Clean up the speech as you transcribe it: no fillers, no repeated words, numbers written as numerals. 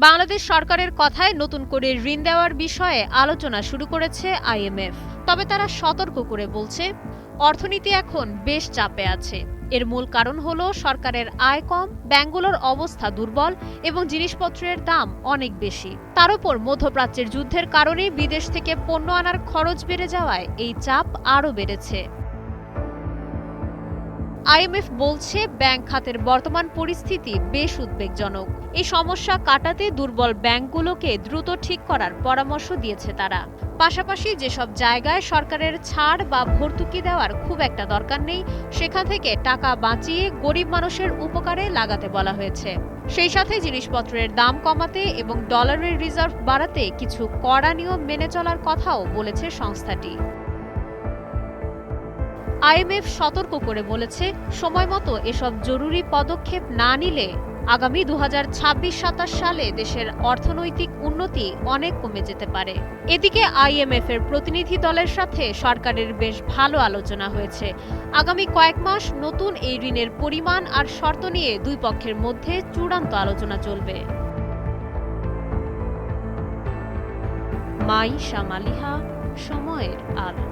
বাংলাদেশ সরকারের কথায় নতুন করে ঋণ দেওয়ার বিষয়ে আলোচনা শুরু করেছে আইএমএফ। তবে তারা সতর্ক করে বলছে, অর্থনীতি এখন বেশ চাপে আছে। এর মূল কারণ হলো সরকারের আয় কম, ব্যাংকগুলোর অবস্থা দুর্বল এবং জিনিসপত্রের দাম অনেক বেশি। তার উপর মধ্যপ্রাচ্যের যুদ্ধের কারণে বিদেশ থেকে পণ্য আনার খরচ বেড়ে যাওয়ায় এই চাপ আরও বেড়েছে। আইএমএফ বলছে, ব্যাংক খাতের বর্তমান পরিস্থিতি বেশ উদ্বেগজনক। এই সমস্যা কাটাতে দুর্বল ব্যাংকগুলোকে দ্রুত ঠিক করার পরামর্শ দিয়েছে তারা। পাশাপাশি যেসব জায়গায় সরকারের ছাড় বা ভর্তুকি দেওয়ার খুব একটা দরকার নেই, সেখান থেকে টাকা বাঁচিয়ে গরিব মানুষের উপকারে লাগাতে বলা হয়েছে। সেই সাথে জিনিসপত্রের দাম কমাতে এবং ডলারের রিজার্ভ বাড়াতে কিছু কড়া নিয়ম মেনে চলার কথাও বলেছে সংস্থাটি। আইএমএফ সতর্ক করে বলেছে, সময়মতো এসব জরুরি পদক্ষেপ না নিলে আগামী 2026-27 সালে দেশের অর্থনৈতিক উন্নতি অনেক কমে যেতে পারে। এদিকে আইএমএফ এর প্রতিনিধি দলের সাথে সরকারের বেশ ভালো আলোচনা হয়েছে। আগামী কয়েক মাস নতুন এই ঋণের পরিমাণ আর শর্ত নিয়ে দুই পক্ষের মধ্যে চূড়ান্ত আলোচনা চলবে। মাইশা মালিহা, সময়ের আলো।